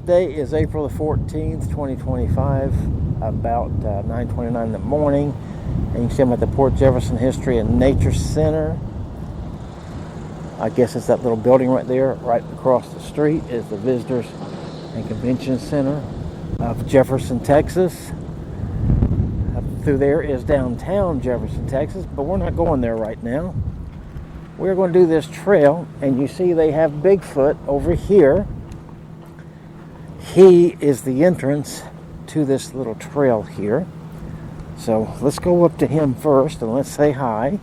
Today is April the 14th, 2025, about 9:29 in the morning. And you can see I'm at the Port Jefferson History and Nature Center. I guess it's that little building right there. Right across the street is the Visitors and Convention Center of Jefferson, Texas. Up through there is downtown Jefferson, Texas, but we're not going there right now. We're going to do this trail, and you see they have Bigfoot over here. He is the entrance to this little trail here. So let's go up to him first and let's say hi.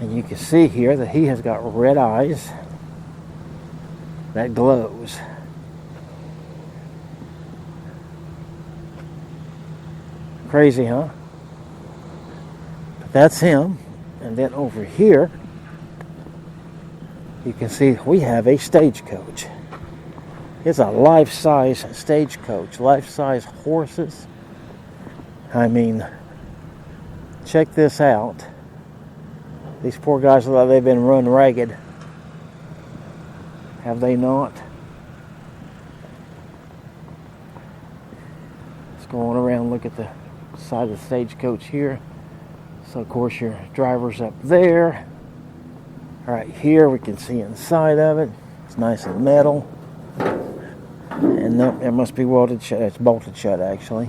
And you can see here that he has got red eyes that glows. Crazy, huh? But that's him. And then over here, you can see we have a stagecoach. It's a life-size stagecoach, life-size horses. I mean, check this out. These poor guys look like they've been run ragged. Have they not? Let's go on around and look at the side of the stagecoach here. So of course your driver's up there. Right here we can see inside of it. It's nice and metal. And no, it must be welded shut. It's bolted shut actually.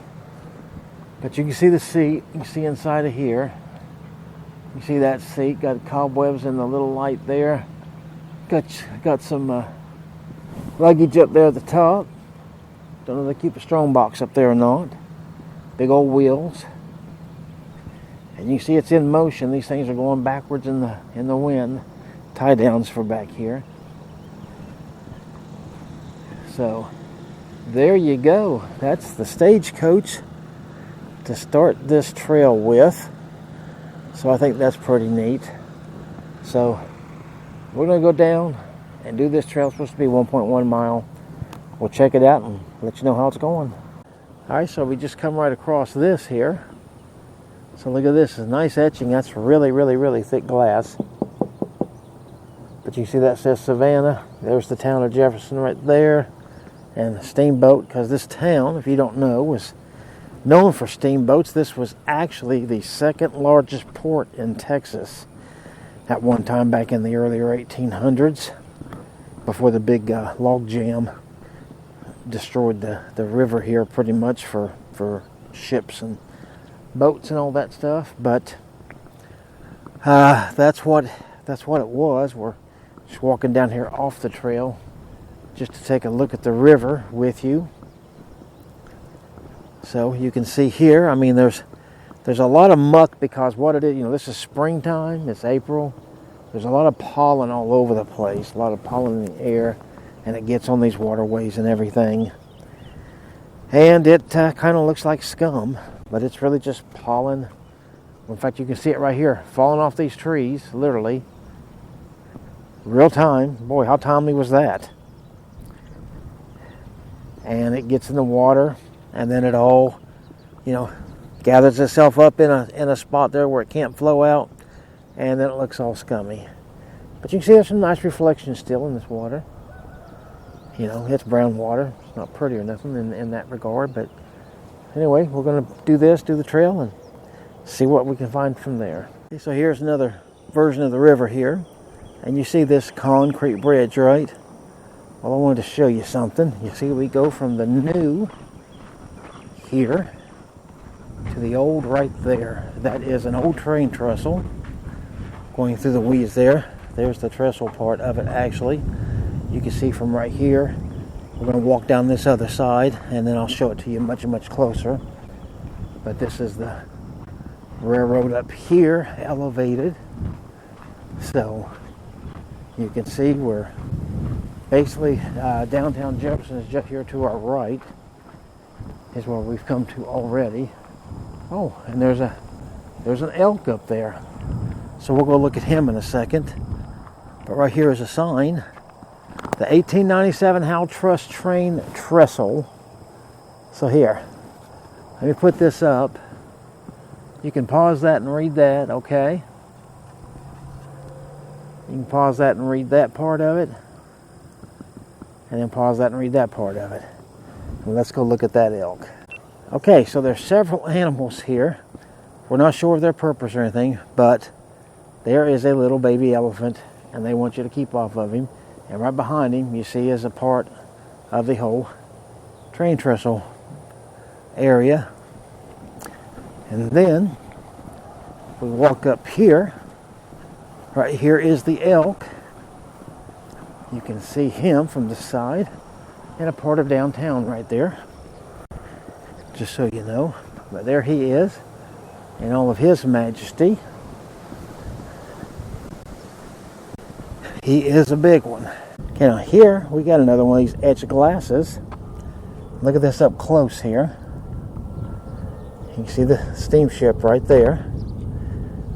But you can see the seat. You can see inside of here. You see that seat. Got cobwebs in the little light there. Got some luggage up there at the top. Don't know if they keep a strong box up there or not. Big old wheels. And you see it's in motion. These things are going backwards in the wind. Tie downs for back here. So there you go. That's the stagecoach to start this trail with. So I think that's pretty neat. So we're going to go down and do this trail. It's supposed to be 1.1 mile. We'll check it out and let you know how it's going. Alright, so we just come right across this here. So look at this. It's nice etching. That's really, really, really thick glass. But you see that says Savannah. There's the town of Jefferson right there. And the steamboat, because this town, if you don't know, was known for steamboats. This was actually the second largest port in Texas at one time back in the earlier 1800s, before the big log jam destroyed the river here pretty much for ships and boats and all that stuff. But that's what it was. We're just walking down here off the trail just to take a look at the river with you. So you can see here, I mean, there's a lot of muck because what it is, this is springtime, it's April. There's a lot of pollen all over the place, a lot of pollen in the air, and it gets on these waterways and everything. And it kind of looks like scum, but it's really just pollen. In fact, you can see it right here, falling off these trees, literally. Real time. Boy, how timely was that? And it gets in the water, and then it all, gathers itself up in a spot there where it can't flow out, and then it looks all scummy. But you can see there's some nice reflections still in this water. It's brown water. It's not pretty or nothing in that regard, but anyway, we're going to do the trail, and see what we can find from there. Okay, so here's another version of the river here, and you see this concrete bridge, right? Well, I wanted to show you something. You see, we go from the new here to the old right there. That is an old train trestle going through the weeds there. There's the trestle part of it, actually. You can see from right here. We're going to walk down this other side, and then I'll show it to you much, much closer. But this is the railroad up here, elevated. So you can see we're basically downtown Jefferson is just here to our right, is where we've come to already. Oh, and there's an elk up there. So we'll go look at him in a second. But right here is a sign. The 1897 Howell Truss Train Trestle. So here, let me put this up. You can pause that and read that, okay? You can pause that and read that part of it. and then pause that and read that part of it. And let's go look at that elk. Okay, so there's several animals here. We're not sure of their purpose or anything, but there is a little baby elephant, and they want you to keep off of him. And right behind him, you see, is a part of the whole train trestle area. And then we walk up here. Right here is the elk. You can see him from the side, and a part of downtown right there, just so you know. But there he is in all of his majesty. He is a big one. Okay, now here we got another one of these etched glasses. Look at this up close here. You can see the steamship right there,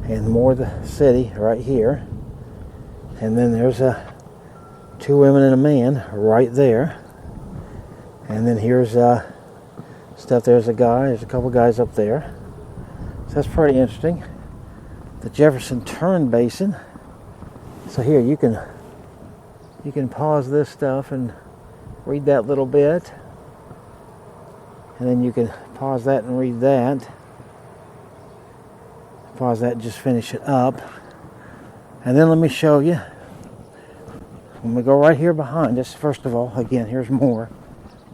and more of the city right here. And then there's two women and a man right there. And then here's stuff. There's a guy. There's a couple guys up there. So that's pretty interesting. The Jefferson turn basin. So here you can pause this stuff and read that little bit. And then you can pause that and read that. Pause that and just finish it up. And then let me show you. When we go right here behind us, first of all, again, here's more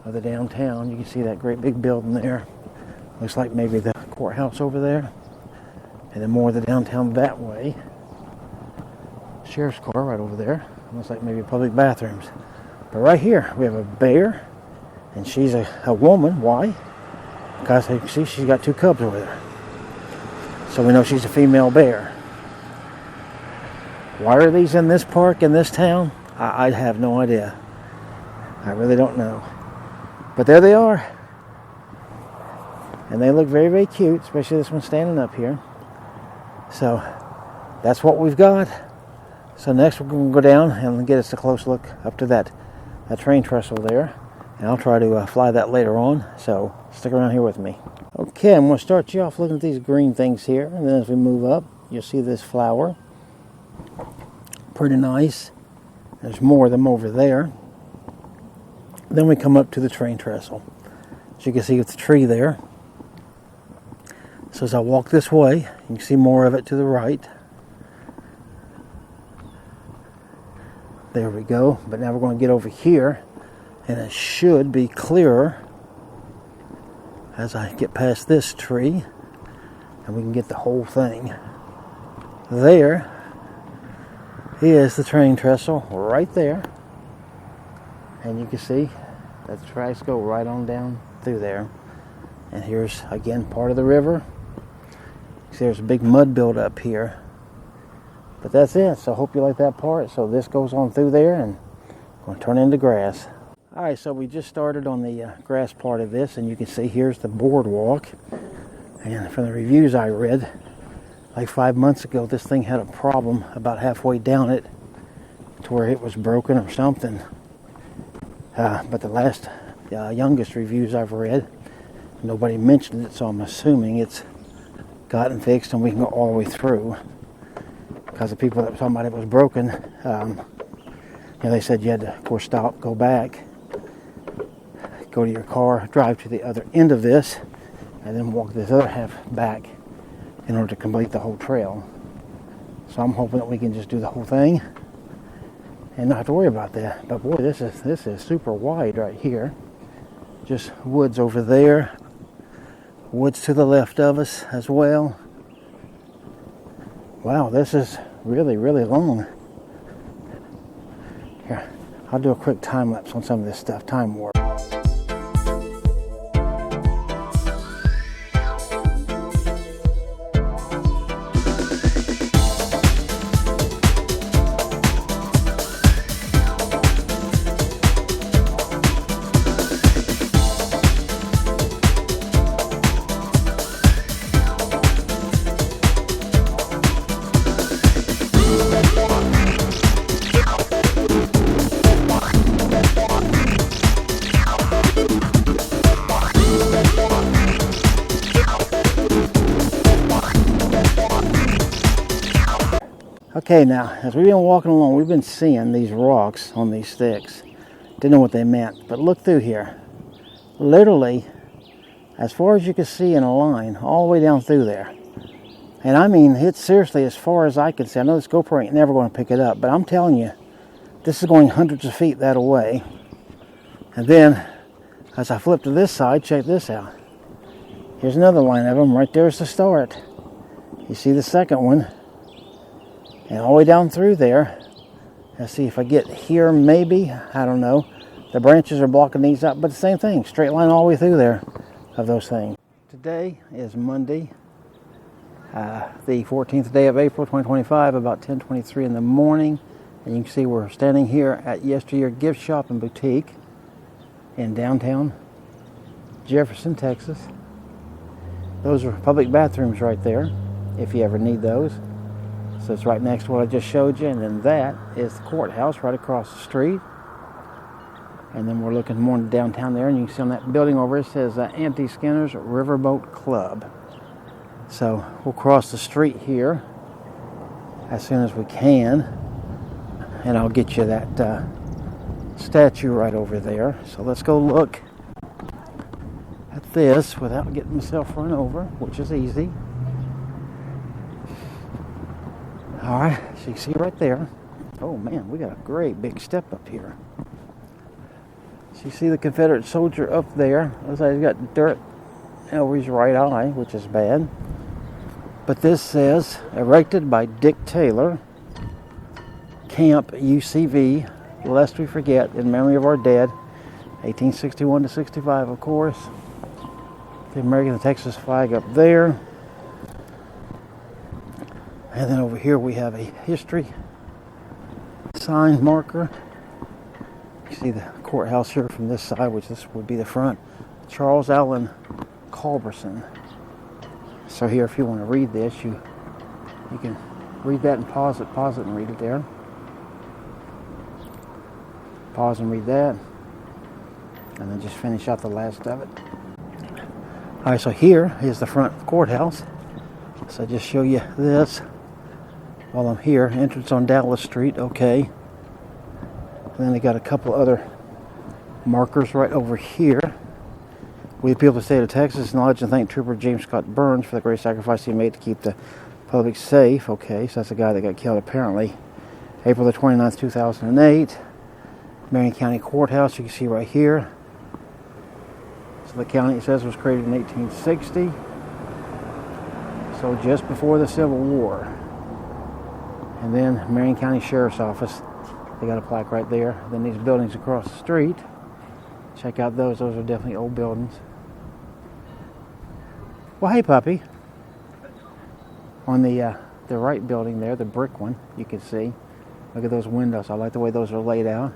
of the downtown. You can see that great big building there. Looks like maybe the courthouse over there. And then more of the downtown that way. Sheriff's car right over there. Looks like maybe public bathrooms. But right here, we have a bear. And she's a woman. Why? Because you see she's got two cubs with her. So we know she's a female bear. Why are these in this park in this town? I have no idea. I really don't know. But there they are. And they look very, very cute, especially this one standing up here. So that's what we've got. So next we're going to go down and get us a close look up to that train trestle there. And I'll try to fly that later on. So stick around here with me. Okay, I'm going to start you off looking at these green things here. And then as we move up, you'll see this flower. Pretty nice. There's more of them over there. Then we come up to the train trestle. As you can see with the tree there. So as I walk this way, you can see more of it to the right. There we go. But now we're going to get over here, and it should be clearer as I get past this tree, and we can get the whole thing. There is the train trestle right there, and you can see that the tracks go right on down through there. And here's again part of the river. See, there's a big mud build-up here, but that's it. So I hope you like that part. So this goes on through there and going to turn into grass. All right, so we just started on the grass part of this, and you can see here's the boardwalk. And from the reviews I read, like 5 months ago, this thing had a problem about halfway down it to where it was broken or something. But the last youngest reviews I've read, nobody mentioned it, so I'm assuming it's gotten fixed and we can go all the way through. Because the people that were talking about it was broken, they said you had to, of course, stop, go back, go to your car, drive to the other end of this, and then walk this other half back in order to complete the whole trail. So I'm hoping that we can just do the whole thing and not have to worry about that. But boy, this is super wide right here. Just woods over there, woods to the left of us as well. Wow, this is really, really long. Here, I'll do a quick time lapse on some of this stuff, time warp. Okay, now, as we've been walking along, we've been seeing these rocks on these sticks Didn't know what they meant, but look through here. Literally, as far as you can see in a line, all the way down through there. And I mean, it's seriously as far as I can see. I know this GoPro ain't never going to pick it up, but I'm telling you, this is going hundreds of feet that away. And then, as I flip to this side, check this out. Here's another line of them. Right there's the start. You see the second one. And all the way down through there. Let's see if I get here, maybe. I don't know. The branches are blocking these up, but the same thing. Straight line all the way through there of those things. Today is Monday, the 14th day of April, 2025, about 10:23 in the morning. And you can see we're standing here at Yesteryear Gift Shop and Boutique in downtown Jefferson, Texas. Those are public bathrooms right there, if you ever need those. So it's right next to what I just showed you, and then that is the courthouse right across the street. And then we're looking more downtown there, and you can see on that building over it says Auntie Skinner's Riverboat Club. So we'll cross the street here as soon as we can, and I'll get you that statue right over there. So let's go look at this without getting myself run over, which is easy. All right, so you see right there. Oh man, we got a great big step up here. So you see the Confederate soldier up there. Looks like he's got dirt over his right eye, which is bad. But this says, erected by Dick Taylor, Camp UCV, lest we forget, in memory of our dead, 1861 to 65, of course. The American and Texas flag up there. And then over here we have a history sign marker. You see the courthouse here from this side, which this would be the front. Charles Allen Culberson. So here, if you want to read this, you can read that and pause it and read it there. Pause and read that. And then just finish out the last of it. All right, so here is the front of the courthouse. So I just show you this while I'm here. Entrance on Dallas Street, okay. And then they got a couple other markers right over here. We the people of the state of Texas acknowledge and thank Trooper James Scott Burns for the great sacrifice he made to keep the public safe. Okay, so that's the guy that got killed apparently. April the 29th, 2008. Marion County Courthouse, you can see right here. So the county, it says, was created in 1860. So just before the Civil War. And then Marion County Sheriff's Office. They got a plaque right there. Then these buildings across the street. Check out those. Those are definitely old buildings. Well, hey, puppy. On the right building there, the brick one, you can see. Look at those windows. I like the way those are laid out.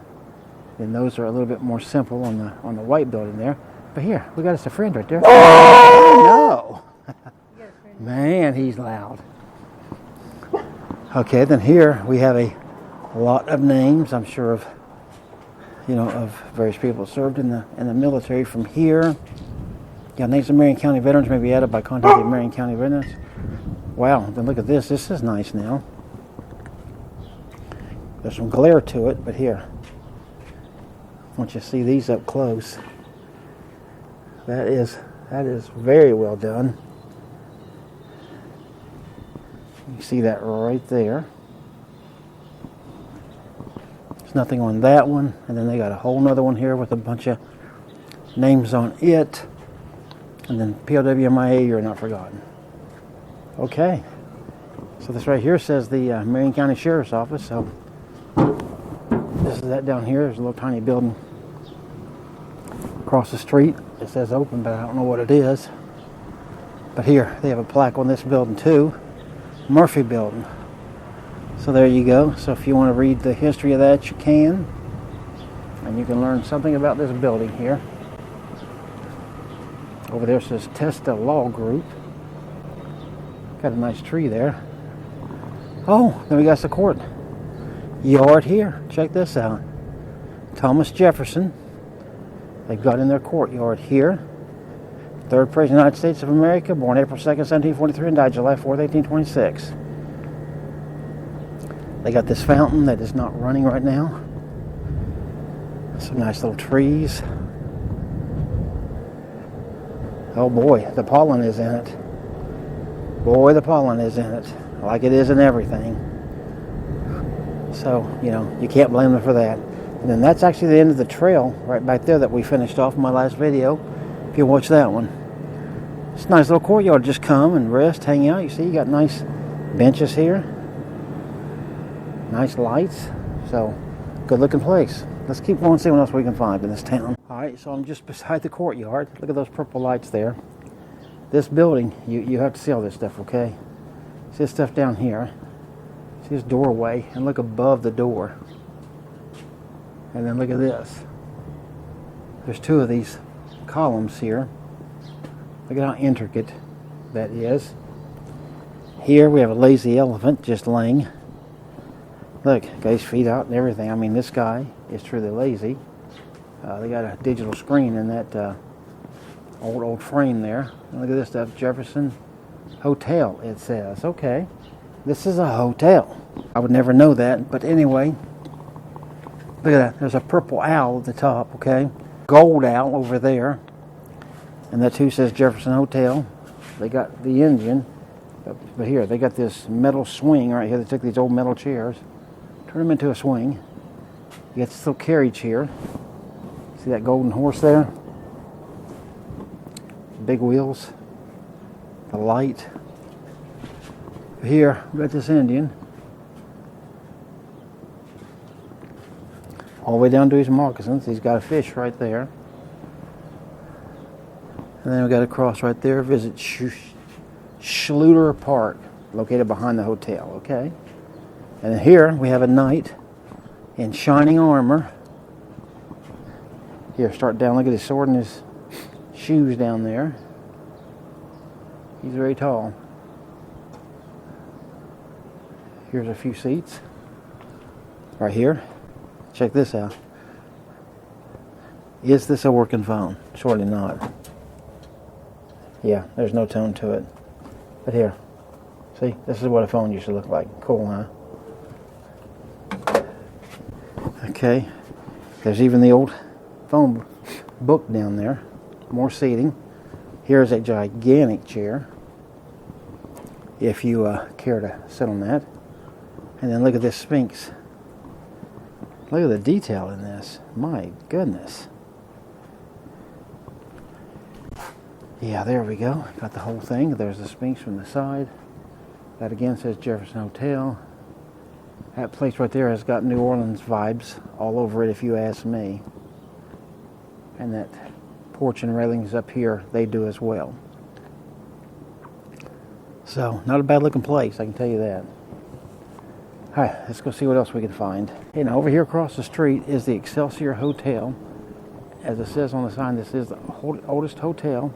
Then those are a little bit more simple on the white building there. But here, we got us a friend right there. Oh no! Man, he's loud. Okay, then here we have a lot of names. I'm sure of various people served in the military from here. Yeah, names of Marion County veterans may be added by contacting Marion County veterans. Wow, then look at this. This is nice now. There's some glare to it, but here. I want you to see these up close. That is very well done. You see that right there. There's nothing on that one. And then they got a whole nother one here with a bunch of names on it. And then POWMIA, you're not forgotten. Okay. So this right here says the Marion County Sheriff's Office. So this is that down here. There's a little tiny building across the street. It says open, but I don't know what it is. But here, they have a plaque on this building too. Murphy Building. So there you go. So if you want to read the history of that, you can. And you can learn something about this building here. Over there says Testa Law Group. Got a nice tree there. Oh, then we got the court yard here. Check this out. Thomas Jefferson. They've got in their courtyard here. Third President of the United States of America, born April 2nd, 1743, and died July 4th, 1826. They got this fountain that is not running right now. Some nice little trees. Oh boy, the pollen is in it. Boy, the pollen is in it. Like it is in everything. So, you know, you can't blame them for that. And then that's actually the end of the trail right back there that we finished off in my last video. If you watch that one. It's a nice little courtyard. Just come and rest, hang out. You see, you got nice benches here. Nice lights. So, good looking place. Let's keep going and see what else we can find in this town. Alright, so I'm just beside the courtyard. Look at those purple lights there. This building, you have to see all this stuff, okay? See this stuff down here. See this doorway, and look above the door. And then look at this. There's two of these columns here. Look at how intricate that is. Here we have a lazy elephant just laying. Look, got his feet out and everything. I mean, this guy is truly lazy. They got a digital screen in that old frame there. And look at this stuff, Jefferson Hotel, it says. Okay, this is a hotel. I would never know that, but anyway, look at that. There's a purple owl at the top, okay? Gold owl over there. And that too says Jefferson Hotel. They got the engine. But here, they got this metal swing right here. They took these old metal chairs, turned them into a swing. You got this little carriage here. See that golden horse there? Big wheels. The light. Here, we got this Indian. All the way down to his moccasins. He's got a fish right there. And then we got a cross right there. Visit Schluter Park, located behind the hotel, okay? And then here we have a knight in shining armor. Here, start down. Look at his sword and his shoes down there. He's very tall. Here's a few seats. Right here. Check this out. Is this a working phone? Surely not. Yeah, there's no tone to it. But here, see, this is what a phone used to look like. Cool, huh? Okay, there's even the old phone book down there. More seating. Here's a gigantic chair, if you care to sit on that. And then look at this Sphinx. Look at the detail in this. My goodness. Yeah, there we go. Got the whole thing. There's the Sphinx from the side. That again says Jefferson Hotel. That place right there has got New Orleans vibes all over it, if you ask me. And that porch and railings up here, they do as well. So, not a bad looking place, I can tell you that. Alright, let's go see what else we can find. Hey, now over here across the street is the Excelsior Hotel. As it says on the sign, this is the oldest hotel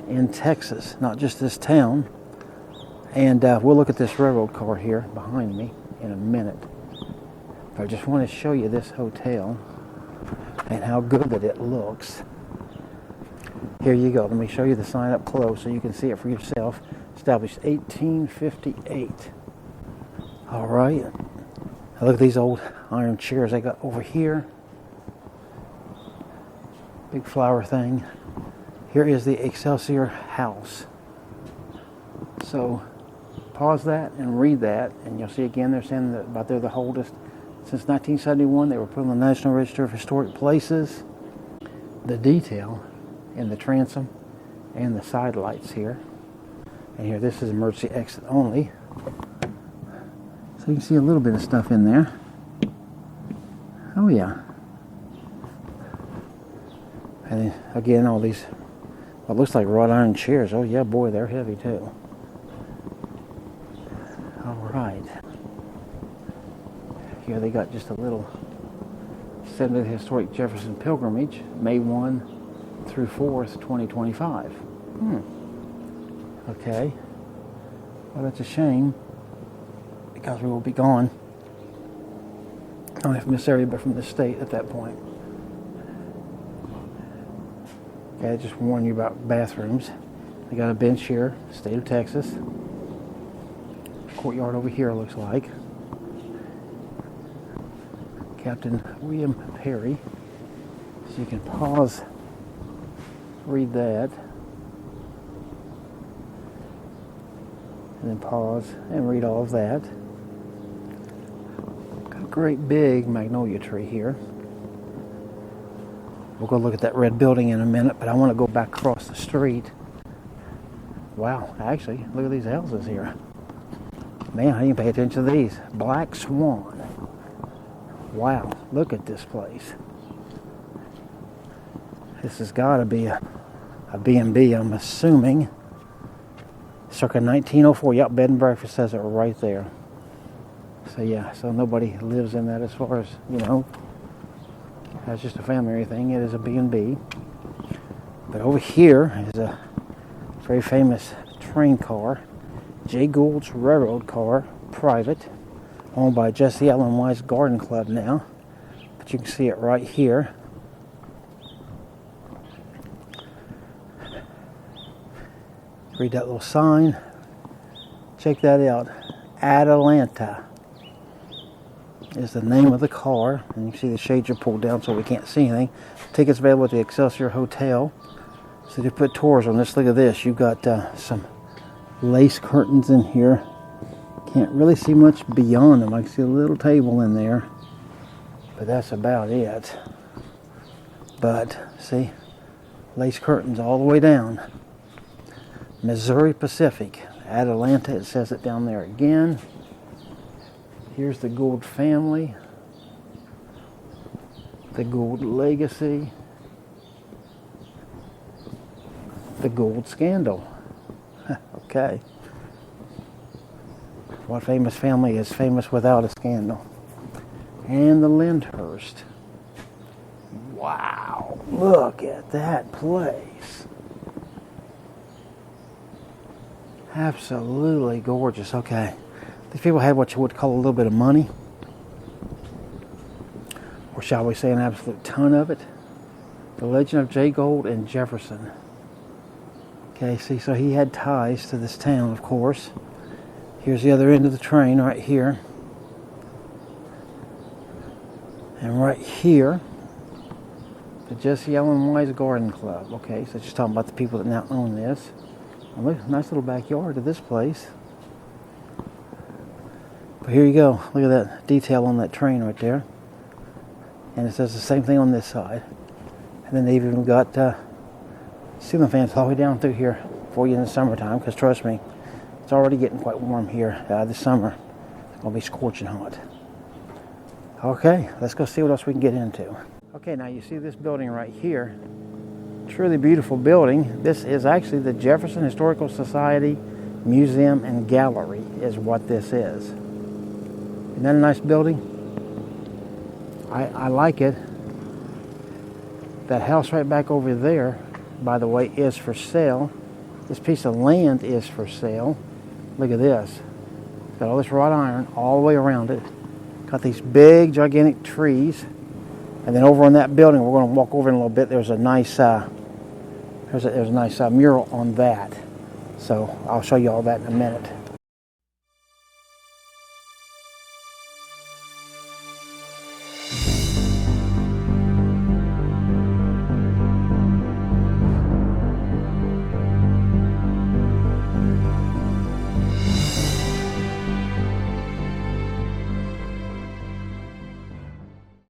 in Texas, not just this town. And we'll look at this railroad car here behind me in a minute. But I just want to show you this hotel and how good that it looks. Here you go. Let me show you the sign up close so you can see it for yourself. Established 1858. All right. Now look at these old iron chairs they got over here. Big flower thing. Here is the Excelsior House. So pause that and read that, and you'll see again they're saying that about they're the oldest. Since 1971, they were put on the National Register of Historic Places. The detail in the transom and the side lights here. And here, this is emergency exit only. So you can see a little bit of stuff in there. Oh yeah. And then, again, all these, what looks like wrought iron chairs. Oh yeah, boy, they're heavy too. All right. Here they got just a little 7th Historic Jefferson Pilgrimage, May 1 through 4th, 2025. Okay. Well, that's a shame, because we will be gone. Not only from this area, but from the state at that point. Okay, I just warn you about bathrooms. They got a bench here, state of Texas. Courtyard over here looks like. Captain William Perry. So you can pause, read that, and then pause and read all of that. Got a great big magnolia tree here. We'll go look at that red building in a minute, but I want to go back across the street. Wow, actually, look at these houses here. Man, I didn't pay attention to these. Black Swan. Wow, look at this place. This has got to be a B&B, I'm assuming. Circa 1904. Yep, bed and breakfast says it right there. So yeah, so nobody lives in that as far as, you know. That's just a family thing. It is a B&B. But over here is a very famous train car. Jay Gould's railroad car, private, owned by Jesse Allen Wise Garden Club now. But you can see it right here. Read that little sign. Check that out. Atalanta is the name of the car. And you can see the shades are pulled down so we can't see anything. Tickets available at the Excelsior Hotel. So they put tours on this. Look at this. You've got some lace curtains in here. Can't really see much beyond them. I can see a little table in there, but that's about it. But see, lace curtains all the way down. Missouri Pacific, Atalanta, it says it down there again. Here's the Gould family, the Gould legacy, the Gould scandal. Okay. What famous family is famous without a scandal? And the Lyndhurst. Wow, look at that place. Absolutely gorgeous. Okay. These people had what you would call a little bit of money. Or shall we say an absolute ton of it. The legend of Jay Gould and Jefferson. Okay, see, so he had ties to this town, of course. Here's the other end of the train right here. And right here, the Jesse Allen Wise Garden Club. Okay, so just talking about the people that now own this. And look, nice little backyard to this place. But here you go. Look at that detail on that train right there. And it says the same thing on this side. And then they've even got ceiling fans all the way down through here for you in the summertime. Because trust me, it's already getting quite warm here this summer. It's going to be scorching hot. Okay, let's go see what else we can get into. Okay, now you see this building right here. Truly beautiful building. This is actually the Jefferson Historical Society Museum and Gallery is what this is. Isn't that a nice building? I like it. That house right back over there, by the way, is for sale. This piece of land is for sale. Look at this. It's got all this wrought iron all the way around it. Got these big, gigantic trees. And then over on that building, we're going to walk over in a little bit. There's a nice, there's a nice mural on that. So I'll show you all that in a minute.